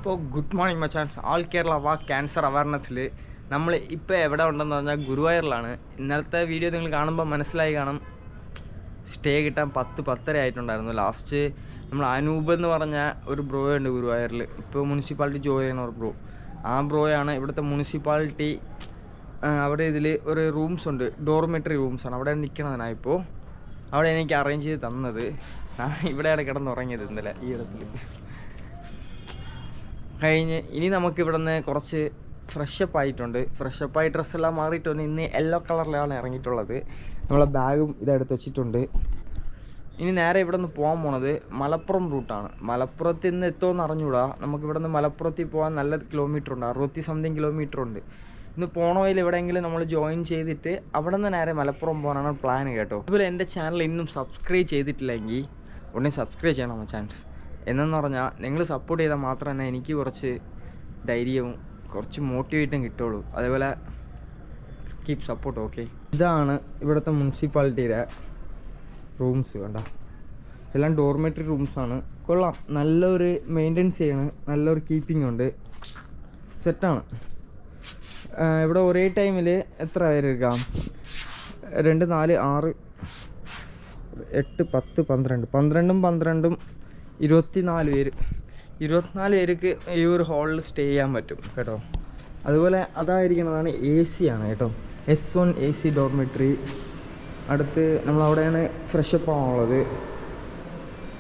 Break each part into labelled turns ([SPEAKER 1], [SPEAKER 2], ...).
[SPEAKER 1] അപ്പോൾ good morning മച്ചാൻസ്. ആൾ Kerala cancer അവയർനെസ്സിൽ നമ്മൾ ഇപ്പോൾ എവിടെ ഉണ്ടെന്ന് പറഞ്ഞാൽ ഗുരുവായൂരിലാണ്. ഇന്നലത്തെ വീഡിയോ നിങ്ങൾ കാണുമ്പോൾ മനസ്സിലായി കാണും, സ്റ്റേ കിട്ടാൻ 10-10:30 ആയിട്ടുണ്ടായിരുന്നു. ലാസ്റ്റ് നമ്മൾ അനൂപ് എന്ന് പറഞ്ഞ ഒരു ബ്രോ ഉണ്ട് ഗുരുവായൂരിൽ, ഇപ്പോൾ മുനിസിപ്പാലിറ്റി ജോലി ചെയ്യുന്ന ഒരു ബ്രോ. ആ ബ്രോയാണ് ഇവിടുത്തെ മുനിസിപ്പാലിറ്റി. അവിടെ ഇതിൽ ഒരു റൂംസ് ഉണ്ട്, ഡോർമെറ്ററി റൂംസാണ്. അവിടെ നിൽക്കണതിനാണ് ഇപ്പോൾ അവിടെ എനിക്ക് അറേഞ്ച് ചെയ്ത് തന്നത്. ഇവിടെയാണ് കിടന്നുറങ്ങിയത് ഇന്നലെ ഈ ഇടത്തിൽ കഴിഞ്ഞ്. ഇനി നമുക്ക് ഇവിടെ നിന്ന് കുറച്ച് ഫ്രഷപ്പ് ആയിട്ടുണ്ട്. ഫ്രഷപ്പായി ഡ്രസ്സെല്ലാം മാറിയിട്ടുണ്ട്. ഇന്ന് യെല്ലോ കളറിലാണ് ഇറങ്ങിയിട്ടുള്ളത്. നമ്മളെ ബാഗും ഇതെടുത്ത് വെച്ചിട്ടുണ്ട്. ഇനി നേരെ ഇവിടെ നിന്ന് പോകാൻ പോണത് മലപ്പുറം റൂട്ടാണ്. മലപ്പുറത്ത് നിന്ന് എത്തുമെന്ന് അറിഞ്ഞൂടാ. നമുക്കിവിടെ നിന്ന് മലപ്പുറത്തിൽ പോകാൻ നല്ല കിലോമീറ്റർ ഉണ്ട്, 60-something കിലോമീറ്റർ ഉണ്ട്. ഇന്ന് പോണ വഴിയിൽ എവിടെയെങ്കിലും നമ്മൾ ജോയിൻ ചെയ്തിട്ട് അവിടെ നിന്ന് നേരെ മലപ്പുറം പോകാനാണ് പ്ലാൻ കേട്ടോ. അതുപോലെ എൻ്റെ ചാനൽ ഇന്നും സബ്സ്ക്രൈബ് ചെയ്തിട്ടില്ലെങ്കിൽ ഉടനെ സബ്സ്ക്രൈബ് ചെയ്യണം ചാൻസ്. എന്നു പറഞ്ഞാൽ നിങ്ങൾ സപ്പോർട്ട് ചെയ്താൽ മാത്രം തന്നെ എനിക്ക് കുറച്ച് ധൈര്യവും കുറച്ച് മോട്ടിവേറ്റും കിട്ടുള്ളൂ. അതേപോലെ കീപ് സപ്പോർട്ട്. ഓക്കെ, ഇതാണ് ഇവിടുത്തെ മുനിസിപ്പാലിറ്റിയുടെ റൂംസ്. കണ്ട, എല്ലാം ഡോർമെറ്ററി റൂംസാണ്. കൊള്ളാം, നല്ലൊരു മെയിൻ്റെനൻസ് ചെയ്യണം, നല്ലൊരു കീപ്പിംഗ് ഉണ്ട്, സെറ്റാണ്. ഇവിടെ ഒരേ ടൈമിൽ എത്ര പേര് എടുക്കാം? 2, 4, 6, 8, 10, 12, 24 പേര്. 24 പേർക്ക് ഈ ഒരു ഹാളിൽ സ്റ്റേ ചെയ്യാൻ പറ്റും കേട്ടോ. അതുപോലെ അതായിരിക്കുന്നതാണ് AC ആണ് കേട്ടോ. S1 AC dormitory. അടുത്ത് നമ്മളവിടെയാണ് ഫ്രഷപ്പ് ആണുള്ളത്.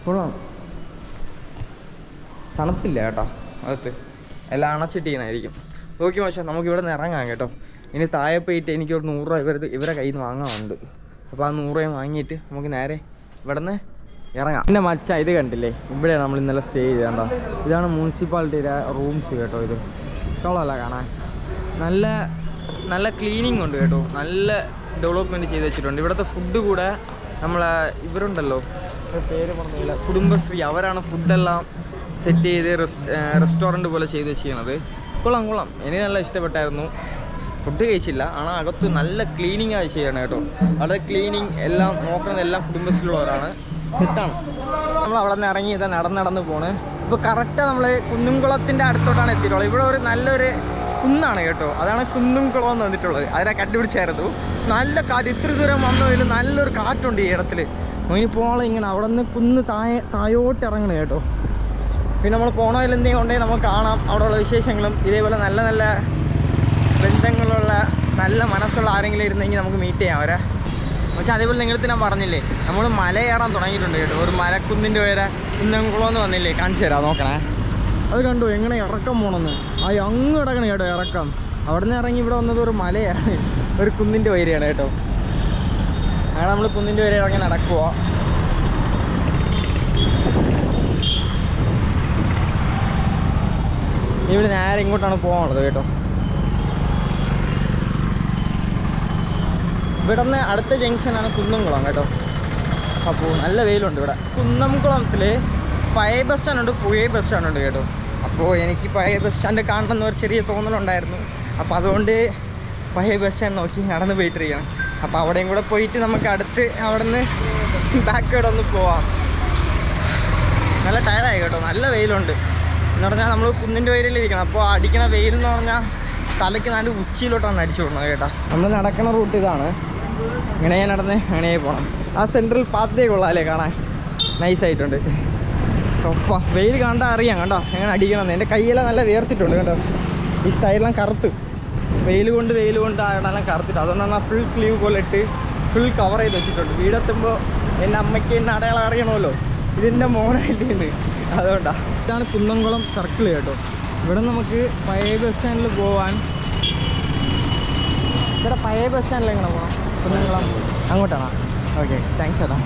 [SPEAKER 1] കൊള്ളാം, തണുപ്പില്ല കേട്ടോ അകത്ത്, എല്ലാം അണച്ചിട്ടിരിക്കണായിരിക്കും. ഓക്കെ മോശം, നമുക്കിവിടെ നിന്ന് ഇറങ്ങാം കേട്ടോ. ഇനി താഴെ പോയിട്ട് എനിക്കൊരു 100 രൂപ ഇവരെ കയ്യിൽ നിന്ന് വാങ്ങാറുണ്ട്. അപ്പോൾ ആ 100 രൂപ വാങ്ങിയിട്ട് നമുക്ക് നേരെ ഇവിടെ നിന്ന് ഇറങ്ങാം. പിന്നെ മച്ച ഇത് കണ്ടില്ലേ, ഇവിടെയാണ് നമ്മൾ ഇന്നലെ സ്റ്റേ ചെയ്തേണ്ട. ഇതാണ് മുനിസിപ്പാലിറ്റിയുടെ റൂംസ് കേട്ടോ. ഇത് കൊള്ളാമല്ല കാണാൻ, നല്ല ക്ലീനിങ് ഉണ്ട് കേട്ടോ. നല്ല ഡെവലപ്മെൻറ്റ് ചെയ്ത് വെച്ചിട്ടുണ്ട്. ഇവിടുത്തെ ഫുഡ് കൂടെ നമ്മളെ ഇവരുണ്ടല്ലോ, പേര് പറഞ്ഞില്ല, കുടുംബശ്രീ, അവരാണ് ഫുഡെല്ലാം സെറ്റ് ചെയ്ത് റെസ്റ്റോറൻറ്റ് പോലെ ചെയ്ത് വെച്ചിരിക്കുന്നത്. കൊള്ളാം, എനിക്ക് നല്ല ഇഷ്ടപ്പെട്ടായിരുന്നു. ഫുഡ് കഴിച്ചില്ല, ஆனால் അകത്ത് നല്ല ക്ലീനിങ് ആയി ചെയ്യണം കേട്ടോ. അവിടെ ക്ലീനിങ് എല്ലാം നോക്കുന്നതെല്ലാം കുടുംബശ്രീയുള്ളവരാണ്, സെറ്റാണ്. നമ്മൾ അവിടെ നിന്ന് ഇറങ്ങി ഇതാ നടന്ന് പോണ്. ഇപ്പോൾ കറക്റ്റ് നമ്മൾ കുന്നുംകുളത്തിൻ്റെ അടുത്തോട്ടാണ് എത്തിയിട്ടുള്ളത്. ഇവിടെ ഒരു നല്ലൊരു കുന്നാണ് കേട്ടോ, അതാണ് കുന്നുംകുളം എന്ന് വന്നിട്ടുള്ളത്. അതിനെ കണ്ടുപിടിച്ചായിരുന്നു. നല്ല കാറ്റ്, ഇത്ര ദൂരം വന്നതിൽ നല്ലൊരു കാറ്റുണ്ട് ഈ ഇടത്തിൽ. ഇനി പോകണം ഇങ്ങനെ അവിടെ നിന്ന് കുന്ന് താഴോട്ട് ഇറങ്ങണം കേട്ടോ. പിന്നെ നമ്മൾ പോണതിൽ എന്തെങ്കിലും ഉണ്ടെങ്കിൽ നമുക്ക് കാണാം അവിടെയുള്ള വിശേഷങ്ങളും. ഇതേപോലെ നല്ല ബന്ധങ്ങളുള്ള നല്ല മനസ്സുള്ള ആരെങ്കിലും ഇരുന്നെങ്കിൽ നമുക്ക് മീറ്റ് ചെയ്യാം അവരെ. പക്ഷേ അതേപോലെ നിങ്ങൾക്ക് ഞാൻ പറഞ്ഞില്ലേ, നമ്മൾ മല കയറാൻ തുടങ്ങിയിട്ടുണ്ട് കേട്ടോ. ഒരു മലക്കുന്നിൻ്റെ പേരെ കുന്നംകുളം എന്ന് വന്നില്ലേ, കാണിച്ചു തരാം, നോക്കണേ. അത് കണ്ടു എങ്ങനെ ഇറക്കം പോകണമെന്ന്. അങ്ങ് കിടക്കണം കേട്ടോ ഇറക്കം. അവിടെ നിന്ന് ഇറങ്ങി ഇവിടെ വന്നത് ഒരു മലയാണ്, ഒരു കുന്നിൻ്റെ വൈരയാണ് കേട്ടോ. അങ്ങനെ നമ്മൾ കുന്നിൻ്റെ വരെ ഇറങ്ങി നടക്കുക. ഇവിടെ നേരെ ഇങ്ങോട്ടാണ് പോകാനുള്ളത് കേട്ടോ. ഇവിടെ നിന്ന് അടുത്ത ജംഗ്ഷനാണ് കുന്നംകുളം കേട്ടോ. അപ്പോൾ നല്ല വെയിലുണ്ട് ഇവിടെ. കുന്നംകുളത്തിൽ പഴയ ബസ് സ്റ്റാൻഡുണ്ട്, പുതിയ ബസ് സ്റ്റാൻഡുണ്ട് കേട്ടോ. അപ്പോൾ എനിക്ക് പഴയ ബസ് സ്റ്റാൻഡ് കാണണമെന്ന് ഒരു ചെറിയ തോന്നലുണ്ടായിരുന്നു. അപ്പോൾ അതുകൊണ്ട് പഴയ ബസ് സ്റ്റാൻഡ് നോക്കി നടന്ന് പോയിട്ടിരിക്കണം. അപ്പോൾ അവിടെയും കൂടെ പോയിട്ട് നമുക്ക് അടുത്ത് അവിടെ നിന്ന് ബാക്ക് ഇവിടെ ഒന്ന് പോവാം. നല്ല ടയർഡായി കേട്ടോ, നല്ല വെയിലുണ്ട്. എന്ന് പറഞ്ഞാൽ നമ്മൾ കുന്നിൻ്റെ വയലിലിരിക്കണം. അപ്പോൾ അടിക്കണ വെയിലെന്ന് പറഞ്ഞാൽ തലയ്ക്ക് നല്ല ഉച്ചിയിലോട്ടാണ് അടിച്ചു വിടണത് കേട്ടോ. നമ്മൾ നടക്കുന്ന റൂട്ട് ഇതാണ്. ഇങ്ങനെ നടന്ന് അങ്ങനെ പോകണം. ആ സെൻട്രൽ പാത്തേ കൊള്ളാമല്ലേ കാണാൻ, നൈസായിട്ടുണ്ട്. ഒപ്പ വെയിൽ കണ്ടാൽ അറിയാം കണ്ടോ എങ്ങനെ അടിക്കണമെന്ന്. എൻ്റെ കൈയെല്ലാം നല്ല വേർത്തിട്ടുണ്ട് കേട്ടോ. ഈ സ്റ്റൈലെല്ലാം കറുത്ത് വെയിൽ കൊണ്ട് ആയിട്ടെല്ലാം കറുത്തിട്ട്, അതുകൊണ്ടാണ് ഫുൾ സ്ലീവ് പോലെ ഇട്ട് ഫുൾ കവർ ചെയ്ത് വെച്ചിട്ടുണ്ട്. വീടെത്തുമ്പോൾ എൻ്റെ അമ്മയ്ക്ക് എന്നെ അടയാളം അറിയണമല്ലോ, ഇതിൻ്റെ മോനായിട്ടുണ്ട്, അതുകൊണ്ടാണ്. ഇതാണ് കുന്നംകുളം സർക്കിൾ കേട്ടോ. ഇവിടെ നമുക്ക് പഴയ ബസ് സ്റ്റാൻഡിൽ പോകാൻ, ഇവിടെ പഴയ ബസ് സ്റ്റാൻഡിൽ എങ്ങനെ പോകണം? കുന്നംകുളം അങ്ങോട്ടാണോ? ഓക്കെ, താങ്ക്സ് ചേട്ടാ.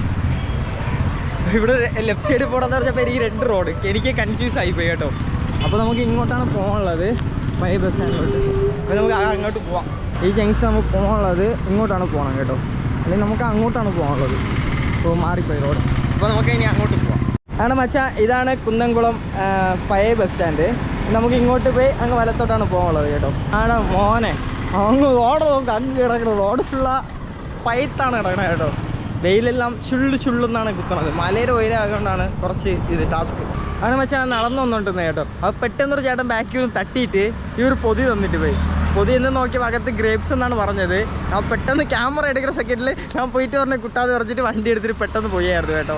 [SPEAKER 1] ഇവിടെ ലെഫ്റ്റ് സൈഡിൽ പോകണമെന്ന് പറഞ്ഞപ്പോൾ എനിക്ക് 2 റോഡ് എനിക്ക് കൺഫ്യൂസ് ആയിപ്പോയി കേട്ടോ. അപ്പോൾ നമുക്ക് ഇങ്ങോട്ടാണ് പോകാനുള്ളത്, പഴയ ബസ് സ്റ്റാൻഡിലോട്ട്. അപ്പോൾ നമുക്ക് അങ്ങോട്ട് പോവാം. ഈ ജംഗ്ഷൻ നമുക്ക് പോകാനുള്ളത് ഇങ്ങോട്ടാണ് പോകണം കേട്ടോ, അല്ലെങ്കിൽ നമുക്ക് അങ്ങോട്ടാണ് പോകാനുള്ളത്. അപ്പോൾ മാറിപ്പോയി റോഡ്. അപ്പോൾ നമുക്ക് ഇനി അങ്ങോട്ട് പോവാം. ആണ് മച്ചാ, ഇതാണ് കുന്നംകുളം പഴയ ബസ് സ്റ്റാൻഡ്. നമുക്ക് ഇങ്ങോട്ട് പോയി അങ്ങ് വലത്തോട്ടാണ് പോകാനുള്ളത് കേട്ടോ. ആണ് മോനെ, അങ്ങ് റോഡ് നോക്കാം, അങ്ങ് കിടക്കണം. റോഡ് ഫുള്ളാ പൈത്താണ് കിടക്കണത് കേട്ടോ. വെയിലെല്ലാം ചുള്ളെന്നാണ് കുത്തുന്നത്. മലയുടെ ഉയരമായതുകൊണ്ടാണ് കുറച്ച് ഇത് ടാസ്ക്. അങ്ങനെ വെച്ചാൽ നടന്നു വന്നോണ്ടിരുന്നത് കേട്ടോ. അപ്പോൾ പെട്ടെന്നൊരു ചേട്ടൻ ബാക്കിൽ തട്ടിയിട്ട് ഈ ഒരു പൊതി തന്നിട്ട് പോയി. പൊതി എന്ന് നോക്കിയപ്പോൾ അകത്ത് ഗ്രേപ്സ് എന്നാണ് പറഞ്ഞത്. ഞാൻ പെട്ടെന്ന് ക്യാമറ എടുക്കുന്ന സെക്കൻഡിൽ ഞാൻ പോയിട്ട് പറഞ്ഞ് കുട്ടാതെ പറഞ്ഞിട്ട് വണ്ടി എടുത്തിട്ട് പെട്ടെന്ന് പോയായിരുന്നു കേട്ടോ.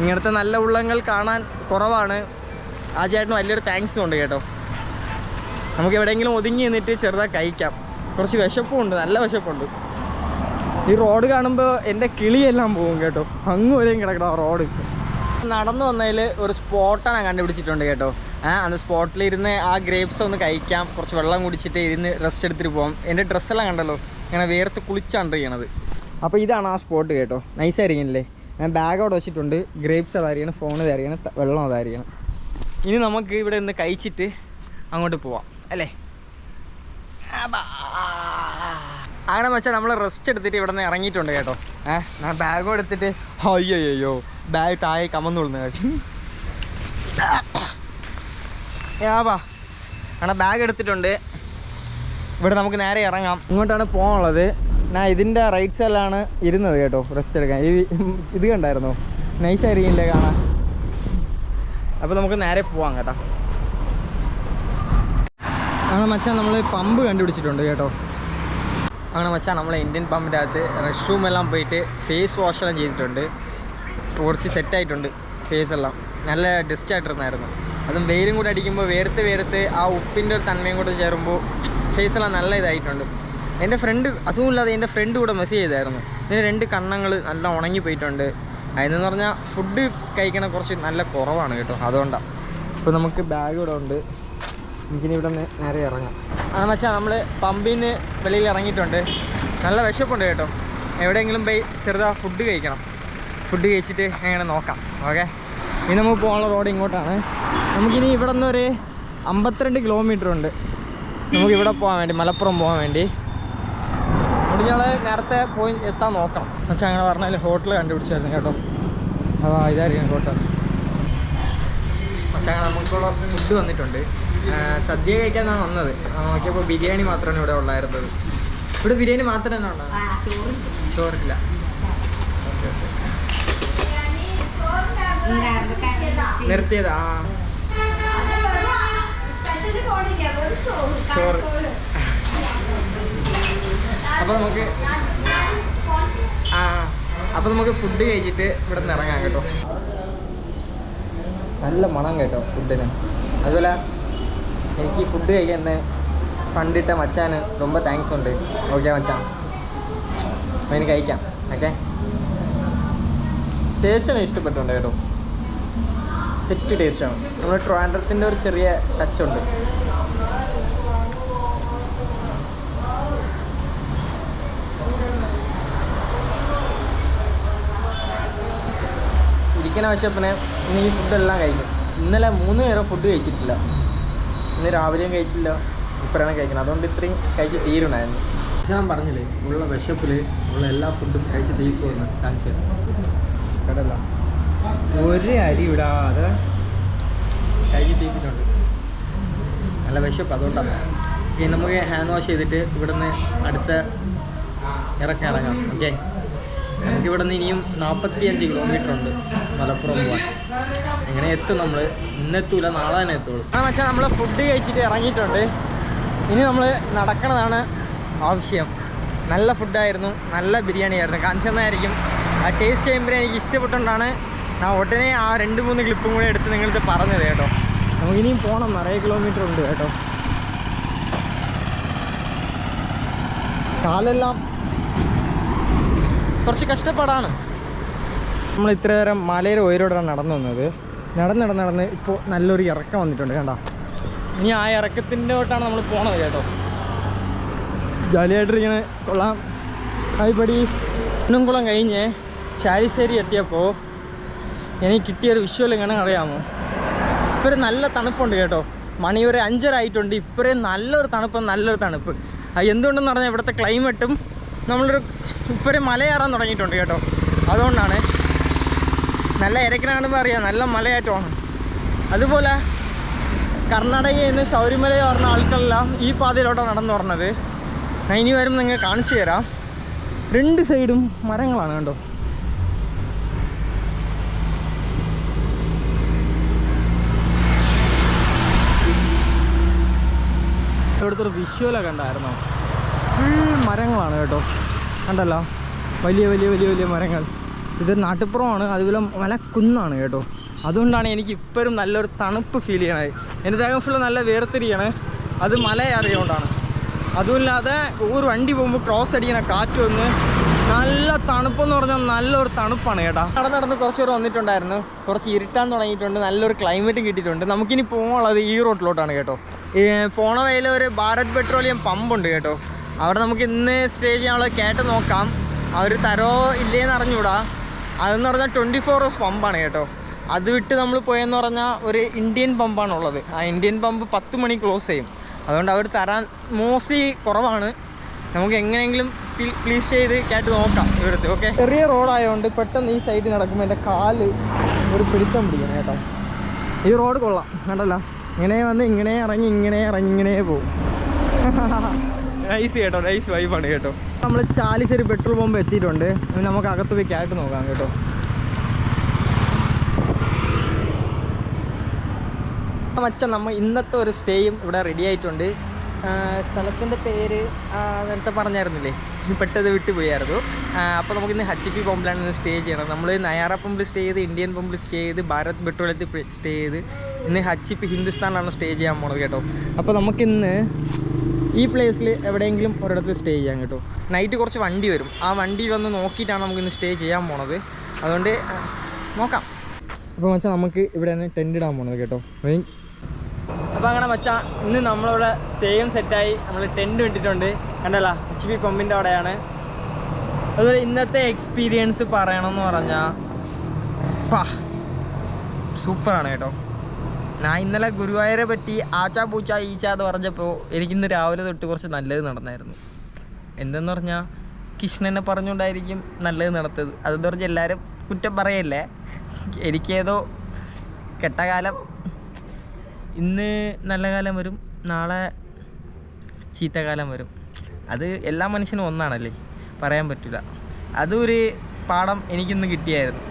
[SPEAKER 1] ഇങ്ങനത്തെ നല്ല ഉള്ളങ്ങൾ കാണാൻ കുറവാണ്. ആ ചേട്ടന് വലിയൊരു താങ്ക്സും ഉണ്ട് കേട്ടോ. നമുക്ക് എവിടെയെങ്കിലും ഒതുങ്ങി നിന്നിട്ട് ചെറുതായി കഴിക്കാം. കുറച്ച് വിശപ്പുണ്ട്, നല്ല വിശപ്പുണ്ട്. ഈ റോഡ് കാണുമ്പോൾ എൻ്റെ കിളിയെല്ലാം പോകും കേട്ടോ. അങ്ങ് വരെയും കിടക്കണം ആ റോഡ്. നടന്നു വന്നതിൽ ഒരു സ്പോട്ടാണ് കണ്ടുപിടിച്ചിട്ടുണ്ട് കേട്ടോ. അന്ന് സ്പോട്ടിലിരുന്ന് ആ ഗ്രേപ്സ് ഒന്ന് കഴിക്കാം, കുറച്ച് വെള്ളം കുടിച്ചിട്ട് ഇരുന്ന് റെസ്റ്റ് എടുത്തിട്ട് പോകാം. എൻ്റെ ഡ്രസ്സെല്ലാം കണ്ടല്ലോ, ഇങ്ങനെ വേർത്ത് കുളിച്ചാണ് ചെയ്യണത്. അപ്പോൾ ഇതാണ് ആ സ്പോട്ട് കേട്ടോ. നൈസായിരിക്കണല്ലേ. ഞാൻ ബാഗ് അവിടെ വെച്ചിട്ടുണ്ട്. ഗ്രേപ്സ് അതായിരിക്കണം, ഫോൺ ഇതായിരിക്കണം, വെള്ളം അതായിരിക്കണം. ഇനി നമുക്ക് ഇവിടെ നിന്ന് കഴിച്ചിട്ട് അങ്ങോട്ട് പോവാം അല്ലേ. അങ്ങനെ വെച്ചാൽ നമ്മൾ റെസ്റ്റ് എടുത്തിട്ട് ഇവിടെ നിന്ന് ഇറങ്ങിയിട്ടുണ്ട് കേട്ടോ. ഞാൻ ബാഗും എടുത്തിട്ട് അയ്യോ ബാഗ് താഴെ കമന്നുള്ളുന്ന കേട്ടോ. അങ്ങനെ ബാഗ് എടുത്തിട്ടുണ്ട്. ഇവിടെ നമുക്ക് നേരെ ഇറങ്ങാം. ഇങ്ങോട്ടാണ് പോകാനുള്ളത്. ഞാൻ ഇതിൻ്റെ റൈറ്റ് സൈഡിലാണ് ഇരുന്നത് കേട്ടോ റെസ്റ്റ് എടുക്കാൻ. ഇത് കണ്ടായിരുന്നോ, നൈസായിരിക്കില്ലേ കാണാൻ. അപ്പോൾ നമുക്ക് നേരെ പോവാം കേട്ടോ. അങ്ങനെ മച്ചാൻ നമ്മൾ പമ്പ് കണ്ടുപിടിച്ചിട്ടുണ്ട് കേട്ടോ. അങ്ങനെ മച്ചാൻ നമ്മൾ ഇന്ത്യൻ പമ്പിൻ്റെ അകത്ത് റെസ്റ്റ് റൂമെല്ലാം പോയിട്ട് ഫേസ് വാഷെല്ലാം ചെയ്തിട്ടുണ്ട്. കുറച്ച് സെറ്റായിട്ടുണ്ട് ഫേസെല്ലാം. നല്ല ഡസ്റ്റ് ആയിട്ടിരുന്നായിരുന്നു. അതും വെയിലും കൂടെ അടിക്കുമ്പോൾ വേർത്ത് ആ ഉപ്പിൻ്റെ ഒരു തന്മയും കൂടെ ചേരുമ്പോൾ ഫേസെല്ലാം നല്ല ഇതായിട്ടുണ്ട്. എൻ്റെ ഫ്രണ്ട് അതുമില്ലാതെ എൻ്റെ ഫ്രണ്ട് കൂടെ മെസ്സേജ് ചെയ്തായിരുന്നു. ഇതിന് 2 കണ്ണങ്ങൾ നല്ല ഉണങ്ങി പോയിട്ടുണ്ട്. അതിനെന്ന് പറഞ്ഞാൽ ഫുഡ് കഴിക്കണ കുറച്ച് നല്ല കുറവാണ് കേട്ടോ, അതുകൊണ്ടാണ്. ഇപ്പോൾ നമുക്ക് ബാഗ് ഇവിടെ ഉണ്ട്. എനിക്കിനി ഇവിടെ നിന്ന് നേരെ ഇറങ്ങാം. അതെന്ന് വെച്ചാൽ നമ്മൾ പമ്പിൽ നിന്ന് വെളിയിൽ ഇറങ്ങിയിട്ടുണ്ട്. നല്ല വിശപ്പുണ്ട് കേട്ടോ. എവിടെയെങ്കിലും പോയി ചെറുതാ ഫുഡ് കഴിക്കണം. ഫുഡ് കഴിച്ചിട്ട് അങ്ങനെ നോക്കാം. ഓക്കെ, ഇനി നമുക്ക് പോകാനുള്ള റോഡ് ഇങ്ങോട്ടാണ്. നമുക്കിനി ഇവിടെ നിന്നൊരു 52 കിലോമീറ്റർ ഉണ്ട് നമുക്കിവിടെ പോകാൻ വേണ്ടി, മലപ്പുറം പോകാൻ വേണ്ടി. ഞങ്ങൾ നേരത്തെ പോയി എത്താൻ നോക്കണം. പക്ഷേ അങ്ങനെ പറഞ്ഞാൽ ഹോട്ടൽ കണ്ടുപിടിച്ചായിരുന്നു കേട്ടോ. അപ്പോൾ ഇതായിരിക്കും ഹോട്ടൽ. പക്ഷേ അങ്ങനെ നമുക്കുള്ള ഫുഡ് വന്നിട്ടുണ്ട്. സദ്യ കഴിക്കാനാണ് വന്നത്. നോക്കിയപ്പോൾ ബിരിയാണി മാത്രമാണ് ഇവിടെ ഉള്ളായിരുന്നത്. ഇവിടെ ബിരിയാണി മാത്രമേ തന്നെ ഉണ്ടാകും, ചോറില്ല. ഓക്കെ നിർത്തിയതാ. ചോറ്. അപ്പോൾ നമുക്ക് ഫുഡ് കഴിച്ചിട്ട് ഇവിടെ നിന്ന് ഇറങ്ങാം കേട്ടോ. നല്ല മണം കേട്ടോ ഫുഡിന്. അതുപോലെ എനിക്ക് ഫുഡ് കഴിക്കാൻ ഫണ്ടിട്ട മച്ചാന് ரொம்ப താങ്ക്സ് ഉണ്ട്. ഓക്കെ മച്ചാൻ, അതിന് കഴിക്കാം. ഓക്കെ, ടേസ്റ്റാണ് ഇഷ്ടപ്പെട്ടുണ്ട് കേട്ടോ. സെറ്റ് ടേസ്റ്റാണ്. നമ്മുടെ ട്രിവാൻഡ്രത്തിൻ്റെ ഒരു ചെറിയ ടച്ചുണ്ട്. ഇരിക്കുന്ന വിശപ്പിന് ഇന്ന് ഈ ഫുഡെല്ലാം കഴിക്കും. ഇന്നലെ 3 നേരം ഫുഡ് കഴിച്ചിട്ടില്ല. ഇന്ന് രാവിലെയും കഴിച്ചില്ല, ഇപ്പോഴാണ് കഴിക്കുന്നത്. അതുകൊണ്ട് ഇത്രയും കഴിച്ച് തീരുണ്ടായിരുന്നു. പക്ഷെ ഞാൻ പറഞ്ഞില്ലേ, ഉള്ള വിശപ്പിൽ ഉള്ള എല്ലാ ഫുഡും കഴിച്ച് തീർക്കുമെന്ന് കാണിച്ചു കേട്ടല്ല. ഒരു അരി വിടാതെ കഴിച്ച് തീർത്തിട്ടുണ്ട്. നല്ല വിശപ്പ്, അതുകൊണ്ടാണ്. ഇനി നമുക്ക് ഹാൻഡ് വാഷ് ചെയ്തിട്ട് ഇവിടുന്ന് അടുത്ത ഇറങ്ങാം. ഓക്കെ, നമുക്കിവിടെ നിന്ന് ഇനിയും 45 കിലോമീറ്റർ ഉണ്ട് മലപ്പുറം പോകാൻ. എങ്ങനെ എത്തും നമ്മൾ? ഇന്നെത്തൂല, നാളെ തന്നെ എത്തുള്ളൂ. വെച്ചാൽ നമ്മൾ ഫുഡ് കഴിച്ചിട്ട് ഇറങ്ങിയിട്ടുണ്ട്. ഇനി നമ്മൾ നടക്കണതാണ് ആവശ്യം. നല്ല ഫുഡായിരുന്നു, നല്ല ബിരിയാണി ആയിരുന്നു. കാണിച്ചതായിരിക്കും. ആ ടേസ്റ്റ് ചെയ്യുമ്പോൾ എനിക്ക് ഇഷ്ടപ്പെട്ടുകൊണ്ടാണ് ഞാൻ ഉടനെ ആ 2-3 ക്ലിപ്പും കൂടെ എടുത്ത് നിങ്ങളടുത്ത് പറഞ്ഞത് കേട്ടോ. നമുക്കിനിയും പോകണം, നിറയെ കിലോമീറ്റർ ഉണ്ട് കേട്ടോ. കാലെല്ലാം കുറച്ച് കഷ്ടപ്പാടാണ്. നമ്മൾ ഇത്ര നേരം മലയുടെ ഉയരോടാണ് നടന്നു വന്നത്. നടന്ന് ഇപ്പോൾ നല്ലൊരു ഇറക്കം വന്നിട്ടുണ്ട് കണ്ടോ. ഇനി ആ ഇറക്കത്തിൻ്റെ തൊട്ടാണ് നമ്മൾ പോണത് കേട്ടോ. ജാലിയായിട്ടിരിങ്ങനെ കൊള്ളാം. അതിപ്പടി കുളം കഴിഞ്ഞ് ചാലിശ്ശേരി എത്തിയപ്പോൾ എനിക്ക് കിട്ടിയൊരു വിഷ്വൽ എങ്ങനെ അറിയാമോ? ഇപ്പോൾ നല്ല തണുപ്പുണ്ട് കേട്ടോ. മണി ഒരു 5:30 ആയിട്ടുണ്ട്. ഇപ്പോഴേ നല്ലൊരു തണുപ്പ്. അത് എന്തുകൊണ്ടെന്ന് പറഞ്ഞാൽ ഇവിടുത്തെ ക്ലൈമറ്റും നമ്മളൊരു ഇപ്പോഴേ മല കയറാൻ തുടങ്ങിയിട്ടുണ്ട് കേട്ടോ. അതുകൊണ്ടാണ് നല്ല ഇരക്കിനെ കാണുമ്പോൾ അറിയാം നല്ല മലയാറ്റമാണ്. അതുപോലെ കർണാടകയിൽ നിന്ന് ശബരിമല പറഞ്ഞ ആൾക്കാരെല്ലാം ഈ പാതയിലോട്ടാണ് നടന്നു പറഞ്ഞത്. ഞാൻ ഇനി വരുമ്പോൾ നിങ്ങൾ കാണിച്ചു തരാം. 2 സൈഡും മരങ്ങളാണ് കേട്ടോ. ഇവിടുത്തെ ഒരു വിഷ്വലൊക്കെ കണ്ടായിരുന്നോ? ഫുൾ മരങ്ങളാണ് കേട്ടോ, കണ്ടല്ലോ, വലിയ വലിയ വലിയ വലിയ മരങ്ങൾ. ഇത് നാട്ടുപുറമാണ്, അതുപോലെ മലക്കുന്നാണ് കേട്ടോ. അതുകൊണ്ടാണ് എനിക്ക് ഇപ്പോഴും നല്ലൊരു തണുപ്പ് ഫീൽ ചെയ്യണത്. എൻ്റെ ദേഹം ഫുള്ള് നല്ല വേർത്തിരിക്കുകയാണ്, അത് മല അറിയുകൊണ്ടാണ്. അതുമില്ലാതെ ഒരു വണ്ടി പോകുമ്പോൾ ക്രോസ് അടിക്കുന്ന കാറ്റ് വന്ന് നല്ല തണുപ്പെന്ന് പറഞ്ഞാൽ നല്ലൊരു തണുപ്പാണ് കേട്ടോ. നടന്ന് കുറച്ച് പേർ വന്നിട്ടുണ്ടായിരുന്നു, കുറച്ച് ഇരുട്ടാൻ തുടങ്ങിയിട്ടുണ്ട്, നല്ലൊരു ക്ലൈമറ്റും കിട്ടിയിട്ടുണ്ട്. നമുക്കിനി പോകാനുള്ളത് ഈ റോട്ടിലോട്ടാണ് കേട്ടോ. പോണ വഴിയിൽ ഒരു ഭാരത് പെട്രോളിയം പമ്പുണ്ട് കേട്ടോ. അവിടെ നമുക്ക് ഇന്ന് സ്റ്റേ ചെയ്യാനുള്ളത് കേട്ട് നോക്കാം. അവർ തരോ ഇല്ലേന്ന് അറിഞ്ഞൂടാ. അതെന്ന് പറഞ്ഞാൽ 24 hours പമ്പാണ് കേട്ടോ. അത് വിട്ട് നമ്മൾ പോയെന്ന് പറഞ്ഞാൽ ഒരു ഇന്ത്യൻ പമ്പാണുള്ളത്. ആ ഇന്ത്യൻ പമ്പ് 10 മണി ക്ലോസ് ചെയ്യും. അതുകൊണ്ട് അവർ തരാൻ മോസ്റ്റ്ലി കുറവാണ്. നമുക്ക് എങ്ങനെയെങ്കിലും പ്ലീസ് ചെയ്ത് കേട്ട് നോക്കാം ഇവിടുത്തെ. ഓക്കെ, ചെറിയ റോഡായതുകൊണ്ട് പെട്ടെന്ന് ഈ സൈഡിൽ നടക്കുമ്പോൾ എൻ്റെ കാല് ഒരു പിടുത്തം പിടിക്കണം കേട്ടോ. ഈ റോഡ് കൊള്ളാം, കണ്ടല്ലോ, ഇങ്ങനെ വന്ന് ഇങ്ങനെ ഇറങ്ങി ഇങ്ങനെ പോകും. നൈസ് കേട്ടോ, നൈസ് വൈബാണ് കേട്ടോ. നമ്മൾ ചാലിശ്ശേരി പെട്രോൾ പമ്പ് എത്തിയിട്ടുണ്ട്. നമുക്ക് അകത്ത് പോയി കേട്ട് നോക്കാം കേട്ടോ. മച്ചാൻ നമ്മൾ ഇന്നത്തെ ഒരു സ്റ്റേയും ഇവിടെ റെഡി ആയിട്ടുണ്ട്. സ്ഥലത്തിൻ്റെ പേര് നേരത്തെ പറഞ്ഞായിരുന്നില്ലേ, പെട്ടെന്ന് വിട്ടുപോയായിരുന്നു. അപ്പോൾ നമുക്കിന്ന് HP പമ്പിലാണ് ഇന്ന് സ്റ്റേ ചെയ്യണം. നമ്മൾ നയാറ പമ്പിൽ സ്റ്റേ ചെയ്ത്, ഇന്ത്യൻ പമ്പിൽ സ്റ്റേ ചെയ്ത്, ഭാരത് പെട്രോളിയത്തിൽ സ്റ്റേ ചെയ്ത്, ഇന്ന് HP ഹിന്ദുസ്ഥാനിലാണ് സ്റ്റേ ചെയ്യാൻ പോണത് കേട്ടോ. അപ്പോൾ നമുക്കിന്ന് ഈ പ്ലേസിൽ എവിടെയെങ്കിലും ഒരിടത്ത് സ്റ്റേ ചെയ്യാം കേട്ടോ. നൈറ്റ് കുറച്ച് വണ്ടി വരും, ആ വണ്ടി വന്ന് നോക്കിയിട്ടാണ് നമുക്കിന്ന് സ്റ്റേ ചെയ്യാൻ പോണത്. അതുകൊണ്ട് നോക്കാം. അപ്പോൾ മച്ചാൻ നമുക്ക് ഇവിടെയാണ് ടെൻ്റ് ഇടാൻ പോണത് കേട്ടോ. അപ്പോൾ അങ്ങനെ മച്ചാൻ ഇന്ന് നമ്മളിവിടെ സ്റ്റേയും സെറ്റായി, നമ്മൾ ടെൻറ്റ് ഇട്ടിട്ടുണ്ട്, കണ്ടല്ലോ, HP പമ്പിൻ്റെ അവിടെയാണ്. അതുപോലെ ഇന്നത്തെ എക്സ്പീരിയൻസ് പറയണമെന്ന് പറഞ്ഞാൽ സൂപ്പറാണ് കേട്ടോ. ഞാൻ ഇന്നലെ ഗുരുവായൂരെ പറ്റി ആച്ചാ പൂച്ച ഈച്ച എന്ന് പറഞ്ഞപ്പോൾ എനിക്കിന്ന് രാവിലെ തൊട്ട് കുറച്ച് നല്ലത് നടന്നായിരുന്നു. എന്തെന്ന് പറഞ്ഞാൽ കൃഷ്ണനെ പറഞ്ഞുകൊണ്ടായിരിക്കും നല്ലത് നടത്തത്. അതെന്ന് പറഞ്ഞാൽ എല്ലാവരും കുറ്റം പറയല്ലേ, എനിക്കേതോ കെട്ടകാലം, ഇന്ന് നല്ല കാലം വരും, നാളെ ചീത്തകാലം വരും. അത് എല്ലാ മനുഷ്യനും ഒന്നാണല്ലേ, പറയാൻ പറ്റില്ല. അതൊരു പാഠം എനിക്കിന്ന് കിട്ടിയായിരുന്നു.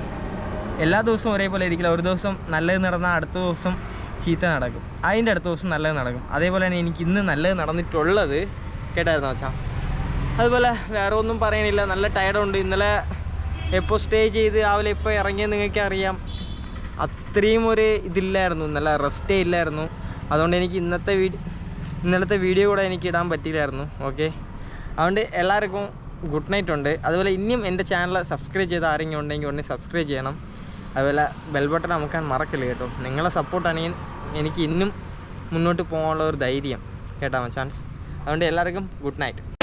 [SPEAKER 1] എല്ലാ ദിവസവും ഒരേപോലെ ഇരിക്കില്ല. ഒരു ദിവസം നല്ലത് നടന്നാൽ അടുത്ത ദിവസം ചീത്ത നടക്കും, അതിൻ്റെ അടുത്ത ദിവസം നല്ലത് നടക്കും. അതേപോലെ തന്നെ എനിക്ക് ഇന്ന് നല്ലത് നടന്നിട്ടുള്ളത് കേട്ടായിരുന്നു വെച്ചാൽ. അതുപോലെ വേറെ ഒന്നും പറയാനില്ല, നല്ല ടയർഡുണ്ട്. ഇന്നലെ എപ്പോൾ സ്റ്റേ ചെയ്ത് രാവിലെ ഇപ്പോൾ ഇറങ്ങിയത് നിങ്ങൾക്ക് അറിയാം. അത്രയും ഒരു ഇതില്ലായിരുന്നു, ഇന്നലെ റെസ്റ്റേ ഇല്ലായിരുന്നു. അതുകൊണ്ട് എനിക്ക് ഇന്നലത്തെ വീഡിയോ കൂടെ എനിക്ക് ഇടാൻ പറ്റിയില്ലായിരുന്നു. ഓക്കെ, അതുകൊണ്ട് എല്ലാവർക്കും ഗുഡ് നൈറ്റ് ഉണ്ട്. അതുപോലെ ഇനിയും എൻ്റെ ചാനൽ സബ്സ്ക്രൈബ് ചെയ്ത് ആരെങ്കിലും ഉണ്ടെങ്കിൽ ഉടനെ സബ്സ്ക്രൈബ് ചെയ്യണം. അതുപോലെ ബെൽ ബട്ടൺ അമുക്കാൻ മറക്കില്ല കേട്ടോ. നിങ്ങളെ സപ്പോർട്ടാണ് എനിക്ക് ഇന്നും മുന്നോട്ട് പോകാനുള്ള ഒരു ധൈര്യം കേട്ടോ ചാൻസ്. അതുകൊണ്ട് എല്ലാവർക്കും ഗുഡ് നൈറ്റ്.